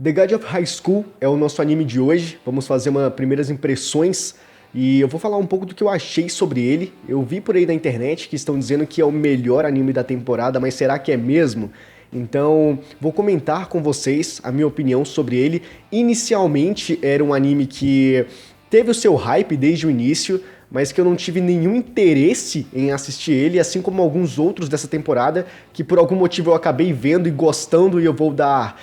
The God of High School é o nosso anime de hoje. Vamos fazer uma primeiras impressões e eu vou falar um pouco do que eu achei sobre ele. Eu vi por aí na internet que estão dizendo que é o melhor anime da temporada, mas será que é mesmo? Então, vou comentar com vocês a minha opinião sobre ele. Inicialmente era um anime que teve o seu hype desde o início, mas que eu não tive nenhum interesse em assistir ele, assim como alguns outros dessa temporada, que por algum motivo eu acabei vendo e gostando e eu vou dar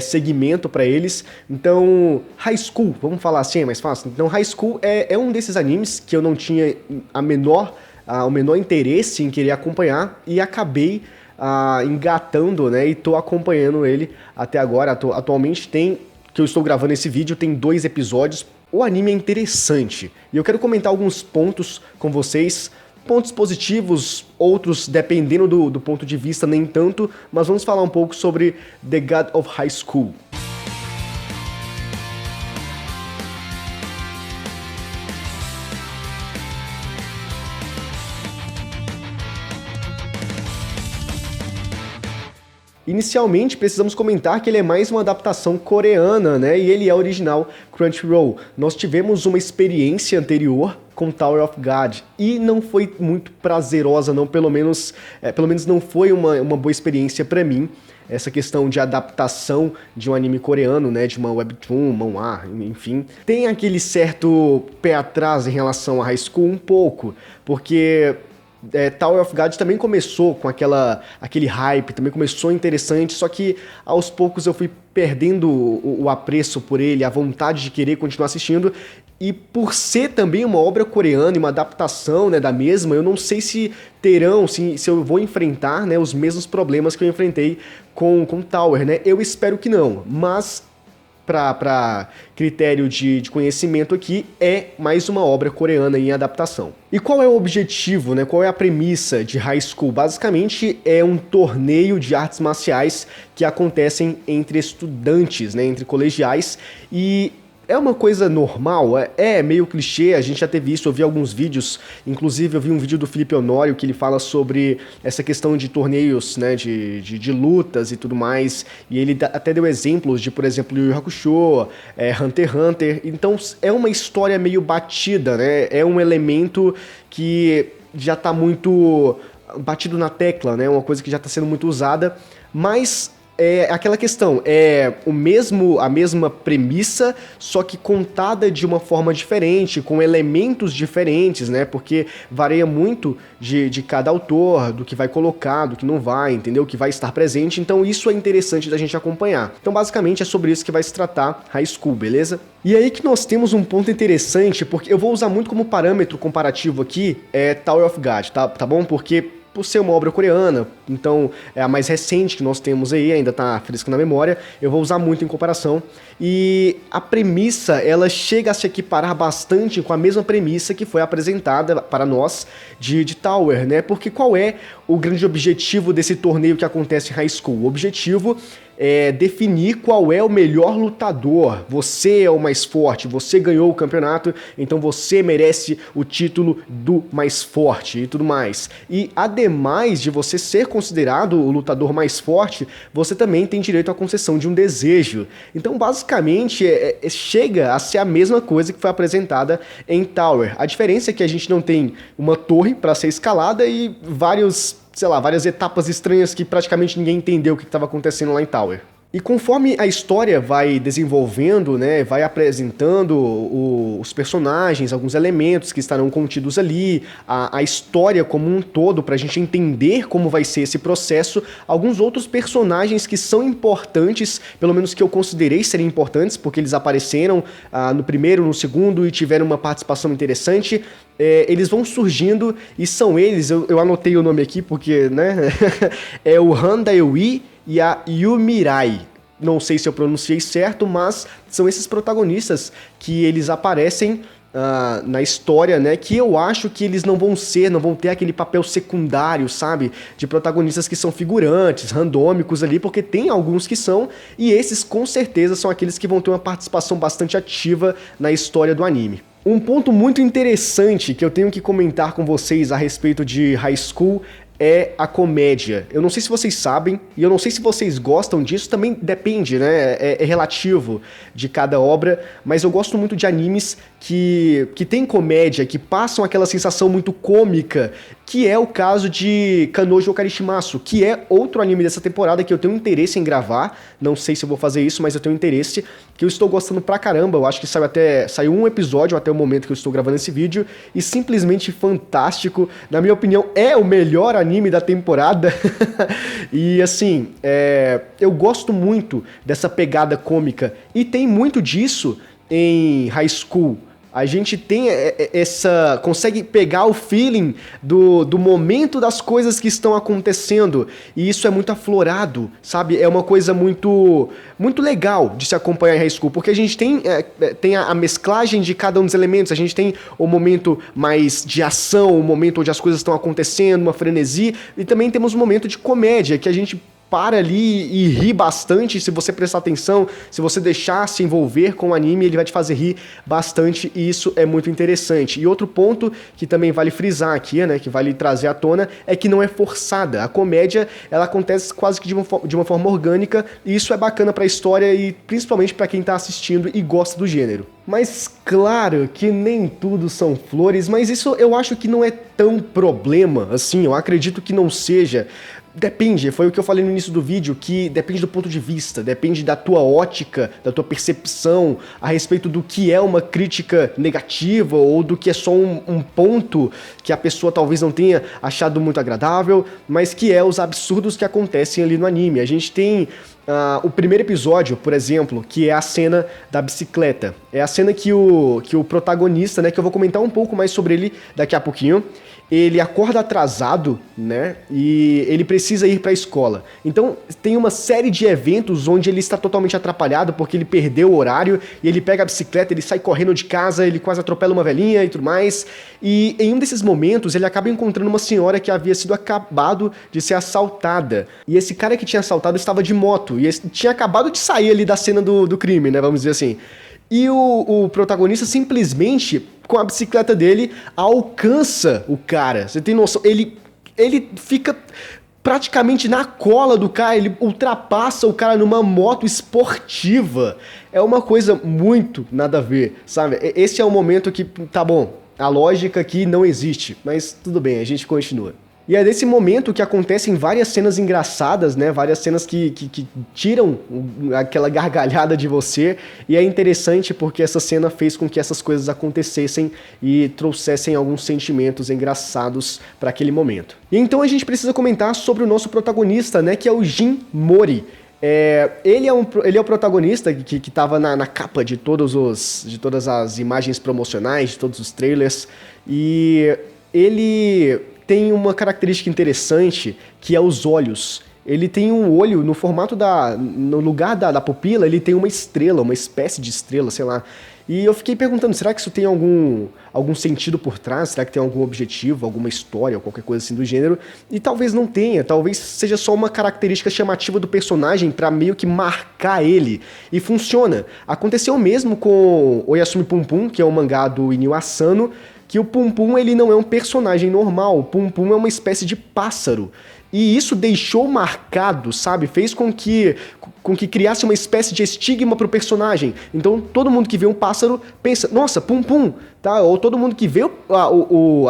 seguimento pra eles. Então, High School, vamos falar assim, é mais fácil? Então, High School é um desses animes que eu não tinha o menor interesse em querer acompanhar e acabei engatando, né, e tô acompanhando ele até agora. Atualmente que eu estou gravando esse vídeo, tem 2 episódios. O anime é interessante e eu quero comentar alguns pontos com vocês, pontos positivos, outros dependendo do ponto de vista nem tanto, mas vamos falar um pouco sobre The God of High School. Inicialmente, precisamos comentar que ele é mais uma adaptação coreana, né? E ele é original Crunchyroll. Nós tivemos uma experiência anterior com Tower of God e não foi muito prazerosa, não, pelo menos não foi uma boa experiência pra mim. Essa questão de adaptação de um anime coreano, né, de uma webtoon, manhwa, enfim. Tem aquele certo pé atrás em relação a High School um pouco, porque Tower of God também começou com aquele hype, também começou interessante, só que aos poucos eu fui perdendo o apreço por ele, a vontade de querer continuar assistindo, e por ser também uma obra coreana e uma adaptação, né, da mesma, eu não sei se eu vou enfrentar, né, os mesmos problemas que eu enfrentei com Tower, né, eu espero que não, mas para critério de conhecimento aqui, é mais uma obra coreana em adaptação. E qual é o objetivo, né? Qual é a premissa de High School? Basicamente é um torneio de artes marciais que acontecem entre estudantes, né? Entre colegiais, e é uma coisa normal, é meio clichê, a gente já teve isso, eu vi alguns vídeos, inclusive eu vi um vídeo do Felipe Honório que ele fala sobre essa questão de torneios, né, de lutas e tudo mais, e ele até deu exemplos de, por exemplo, Yu Yu Hakusho, Hunter x Hunter, então é uma história meio batida, né, é um elemento que já tá muito batido na tecla, né, uma coisa que já tá sendo muito usada, mas é aquela questão, a mesma premissa, só que contada de uma forma diferente, com elementos diferentes, né? Porque varia muito de cada autor, do que vai colocar, do que não vai, entendeu? O que vai estar presente, então isso é interessante da gente acompanhar. Então basicamente é sobre isso que vai se tratar High School, beleza? E aí que nós temos um ponto interessante, porque eu vou usar muito como parâmetro comparativo aqui, Tower of God, tá bom? Porque por ser uma obra coreana, então é a mais recente que nós temos aí, ainda tá fresco na memória, eu vou usar muito em comparação, e a premissa, ela chega a se equiparar bastante com a mesma premissa que foi apresentada para nós de Tower, né, porque qual é o grande objetivo desse torneio que acontece em High School? O objetivo é definir qual é o melhor lutador. Você é o mais forte, você ganhou o campeonato, então você merece o título do mais forte e tudo mais. E ademais de você ser considerado o lutador mais forte, você também tem direito à concessão de um desejo. Então basicamente chega a ser a mesma coisa que foi apresentada em Tower. A diferença é que a gente não tem uma torre para ser escalada e várias etapas estranhas que praticamente ninguém entendeu o que estava acontecendo lá em Tower. E conforme a história vai desenvolvendo, né, vai apresentando os personagens, alguns elementos que estarão contidos ali, a história como um todo, pra gente entender como vai ser esse processo, alguns outros personagens que são importantes, pelo menos que eu considerei serem importantes, porque eles apareceram no primeiro, no segundo e tiveram uma participação interessante, eles vão surgindo e são eles, eu anotei o nome aqui porque, né, é o Han Dae-wi e a Yumirai. Não sei se eu pronunciei certo, mas são esses protagonistas que eles aparecem na história, né, que eu acho que eles não vão ter aquele papel secundário, sabe, de protagonistas que são figurantes, randômicos ali, porque tem alguns que são, e esses com certeza são aqueles que vão ter uma participação bastante ativa na história do anime. Um ponto muito interessante que eu tenho que comentar com vocês a respeito de High School é a comédia. Eu não sei se vocês sabem, e eu não sei se vocês gostam disso, também depende, né? É relativo de cada obra, mas eu gosto muito de animes que tem comédia, que passam aquela sensação muito cômica, que é o caso de Kanojo Karishimasu, que é outro anime dessa temporada que eu tenho interesse em gravar. Não sei se eu vou fazer isso, mas eu tenho interesse, que eu estou gostando pra caramba. Eu acho que saiu um episódio até o momento que eu estou gravando esse vídeo, e simplesmente fantástico. Na minha opinião, é o melhor anime da temporada. E assim, eu gosto muito dessa pegada cômica, e tem muito disso em High School. A gente tem consegue pegar o feeling do momento das coisas que estão acontecendo, e isso é muito aflorado, sabe? É uma coisa muito legal de se acompanhar em High School, porque a gente tem a mesclagem de cada um dos elementos. A gente tem o momento mais de ação, o momento onde as coisas estão acontecendo, uma frenesi, e também temos um momento de comédia, que a gente para ali e ri bastante. Se você prestar atenção, se você deixar se envolver com o anime, ele vai te fazer rir bastante, e isso é muito interessante. E outro ponto que também vale frisar aqui, né, que vale trazer à tona, é que não é forçada. A comédia, ela acontece quase que de uma forma orgânica, e isso é bacana pra história e principalmente pra quem tá assistindo e gosta do gênero. Mas claro que nem tudo são flores, mas isso eu acho que não é tão problema assim, eu acredito que não seja. Depende, foi o que eu falei no início do vídeo, que depende do ponto de vista, depende da tua ótica, da tua percepção a respeito do que é uma crítica negativa ou do que é só um ponto que a pessoa talvez não tenha achado muito agradável, mas que é os absurdos que acontecem ali no anime. A gente tem o primeiro episódio, por exemplo, que é a cena da bicicleta. É a cena que o protagonista, né, que eu vou comentar um pouco mais sobre ele daqui a pouquinho, ele acorda atrasado, né, e ele precisa ir para a escola. Então tem uma série de eventos onde ele está totalmente atrapalhado porque ele perdeu o horário, e ele pega a bicicleta, ele sai correndo de casa, ele quase atropela uma velhinha e tudo mais, e em um desses momentos ele acaba encontrando uma senhora que havia sido acabado de ser assaltada, e esse cara que tinha assaltado estava de moto, e tinha acabado de sair ali da cena do crime, né, vamos dizer assim. E o protagonista simplesmente, com a bicicleta dele, alcança o cara. Você tem noção? Ele fica praticamente na cola do cara, ele ultrapassa o cara numa moto esportiva. É uma coisa muito nada a ver, sabe? Esse é o momento que, tá bom, a lógica aqui não existe, mas tudo bem, a gente continua. E é desse momento que acontecem várias cenas engraçadas, né? Várias cenas que tiram aquela gargalhada de você. E é interessante porque essa cena fez com que essas coisas acontecessem e trouxessem alguns sentimentos engraçados para aquele momento. E então a gente precisa comentar sobre o nosso protagonista, né? Que é o Jin Mori. Ele é o protagonista que estava na capa de todas as imagens promocionais, de todos os trailers. E ele tem uma característica interessante, que é os olhos. Ele tem um olho no formato no lugar da pupila, ele tem uma estrela, uma espécie de estrela, sei lá. E eu fiquei perguntando, será que isso tem algum sentido por trás? Será que tem algum objetivo, alguma história, ou qualquer coisa assim do gênero? E talvez não tenha, talvez seja só uma característica chamativa do personagem para meio que marcar ele. E funciona. Aconteceu mesmo com Oyasumi Pum Pum, que é um mangá do Inio Asano, que o Pum Pum ele não é um personagem normal, o Pum Pum é uma espécie de pássaro. E isso deixou marcado, sabe? Fez com que criasse uma espécie de estigma pro personagem. Então todo mundo que vê um pássaro pensa, nossa, Pum Pum, tá? Ou todo mundo que vê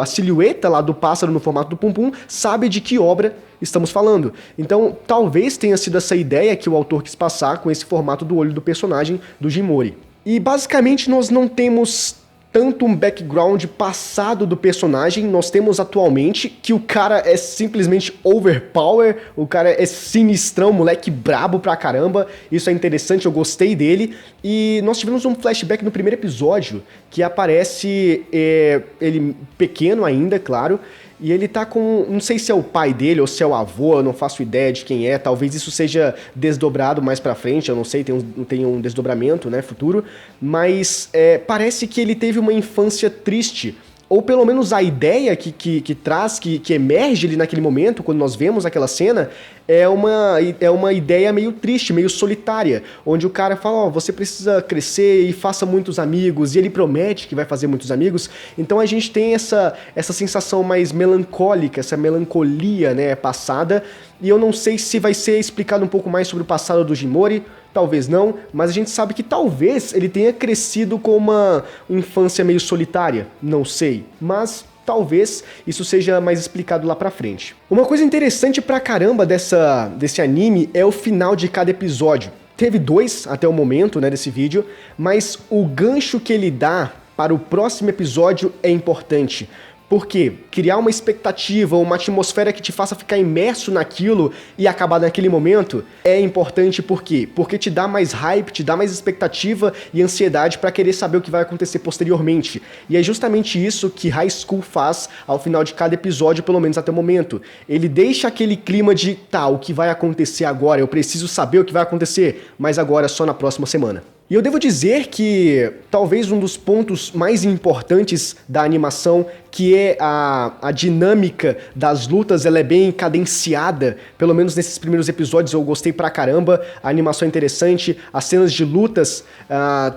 a silhueta lá do pássaro no formato do Pum Pum sabe de que obra estamos falando. Então talvez tenha sido essa ideia que o autor quis passar com esse formato do olho do personagem do Jin Mori. E basicamente nós não temos tanto um background passado do personagem, nós temos atualmente que o cara é simplesmente overpower, o cara é sinistrão, moleque brabo pra caramba, isso é interessante, eu gostei dele, e nós tivemos um flashback no primeiro episódio, que aparece ele pequeno ainda, claro, e ele tá com, não sei se é o pai dele ou se é o avô, eu não faço ideia de quem é, talvez isso seja desdobrado mais pra frente, eu não sei, tem um desdobramento, né, futuro, mas parece que ele teve uma infância triste ou pelo menos a ideia que traz, que emerge ali naquele momento, quando nós vemos aquela cena, é uma ideia meio triste, meio solitária, onde o cara fala, você precisa crescer e faça muitos amigos, e ele promete que vai fazer muitos amigos. Então a gente tem essa sensação mais melancólica, essa melancolia, né, passada, e eu não sei se vai ser explicado um pouco mais sobre o passado do Jimori, talvez não, mas a gente sabe que talvez ele tenha crescido com uma infância meio solitária, não sei, mas talvez isso seja mais explicado lá pra frente. Uma coisa interessante pra caramba desse anime é o final de cada episódio. Teve 2 até o momento, né, desse vídeo, mas o gancho que ele dá para o próximo episódio é importante. Por quê? Criar uma expectativa, uma atmosfera que te faça ficar imerso naquilo e acabar naquele momento é importante. Por quê? Porque te dá mais hype, te dá mais expectativa e ansiedade pra querer saber o que vai acontecer posteriormente. E é justamente isso que High School faz ao final de cada episódio, pelo menos até o momento. Ele deixa aquele clima de, tá, o que vai acontecer agora? Eu preciso saber o que vai acontecer, mas agora só na próxima semana. E eu devo dizer que talvez um dos pontos mais importantes da animação, que é a dinâmica das lutas, ela é bem cadenciada, pelo menos nesses primeiros episódios eu gostei pra caramba, a animação é interessante, as cenas de lutas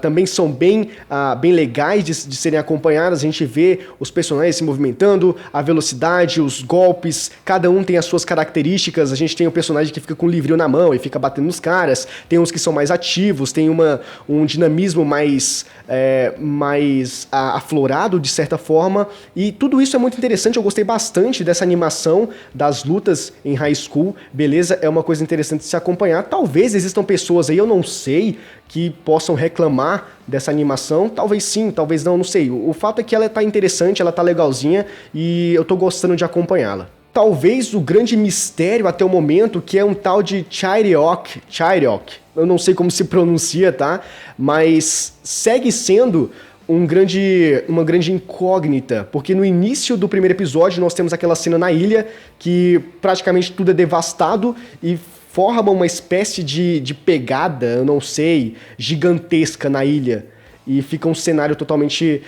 também são bem legais de serem acompanhadas, a gente vê os personagens se movimentando, a velocidade, os golpes, cada um tem as suas características, a gente tem o personagem que fica com o livrinho na mão e fica batendo nos caras, tem uns que são mais ativos, tem um dinamismo mais aflorado, de certa forma, e tudo isso é muito interessante. Eu gostei bastante dessa animação das lutas em High School, beleza? É uma coisa interessante de se acompanhar. Talvez existam pessoas aí, eu não sei, que possam reclamar dessa animação, talvez sim, talvez não sei. O fato é que ela tá interessante, ela tá legalzinha, e eu tô gostando de acompanhá-la. Talvez o grande mistério até o momento, que é um tal de Chairyeok, eu não sei como se pronuncia, tá? Mas segue sendo uma grande incógnita, porque no início do primeiro episódio nós temos aquela cena na ilha que praticamente tudo é devastado e forma uma espécie de pegada, eu não sei, gigantesca na ilha. E fica um cenário totalmente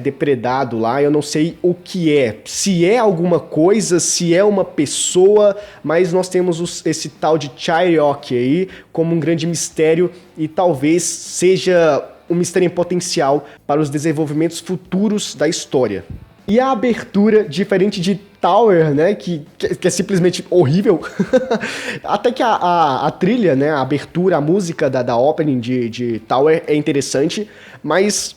depredado lá, eu não sei o que é. Se é alguma coisa, se é uma pessoa, mas nós temos esse tal de Chairyeok aí como um grande mistério e talvez seja um mistério em potencial para os desenvolvimentos futuros da história. E a abertura, diferente de Tower, né, que é simplesmente horrível, até que a trilha, né, a abertura, a música da opening de Tower é interessante, mas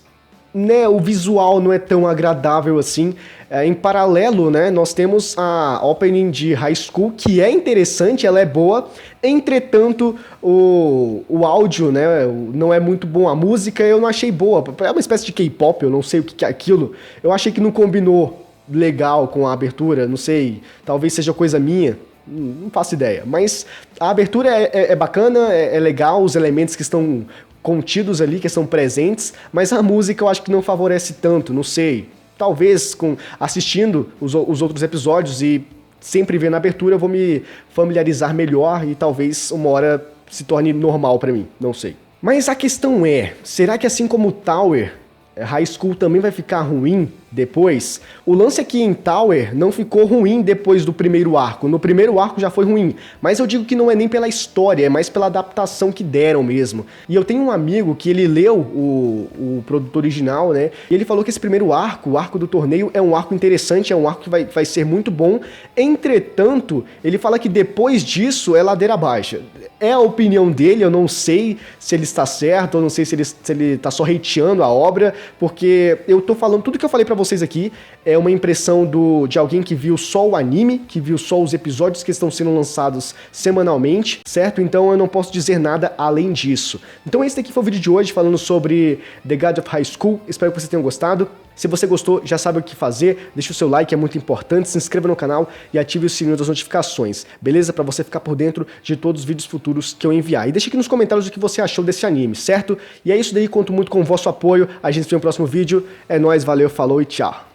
né, o visual não é tão agradável assim. Em paralelo, né, nós temos a opening de High School, que é interessante, ela é boa, entretanto, o áudio, né, não é muito bom, a música eu não achei boa, é uma espécie de K-pop, eu não sei o que é aquilo, eu achei que não combinou legal com a abertura, não sei, talvez seja coisa minha, não faço ideia, mas a abertura é bacana, é legal, os elementos que estão contidos ali, que estão presentes, mas a música eu acho que não favorece tanto, não sei. Talvez assistindo os outros episódios e sempre vendo a abertura eu vou me familiarizar melhor e talvez uma hora se torne normal pra mim, não sei. Mas a questão é, será que assim como o Tower, High School também vai ficar ruim depois? O lance aqui em Tower não ficou ruim depois do primeiro arco. No primeiro arco já foi ruim, mas eu digo que não é nem pela história, é mais pela adaptação que deram mesmo. E eu tenho um amigo que ele leu o produto original, né? E ele falou que esse primeiro arco, o arco do torneio, é um arco interessante, é um arco que vai ser muito bom. Entretanto, ele fala que depois disso é ladeira baixa. É a opinião dele, eu não sei se ele está certo, eu não sei se ele está só hateando a obra, porque eu tô falando, tudo que eu falei pra vocês aqui é uma impressão de alguém que viu só o anime, que viu só os episódios que estão sendo lançados semanalmente, certo? Então eu não posso dizer nada além disso. Então esse daqui foi o vídeo de hoje falando sobre The God of High School, espero que vocês tenham gostado. Se você gostou, já sabe o que fazer, deixa o seu like, é muito importante, se inscreva no canal e ative o sininho das notificações, beleza? Pra você ficar por dentro de todos os vídeos futuros que eu enviar. E deixa aqui nos comentários o que você achou desse anime, certo? E é isso daí, conto muito com o vosso apoio, a gente se vê no próximo vídeo, é nóis, valeu, falou e tchau!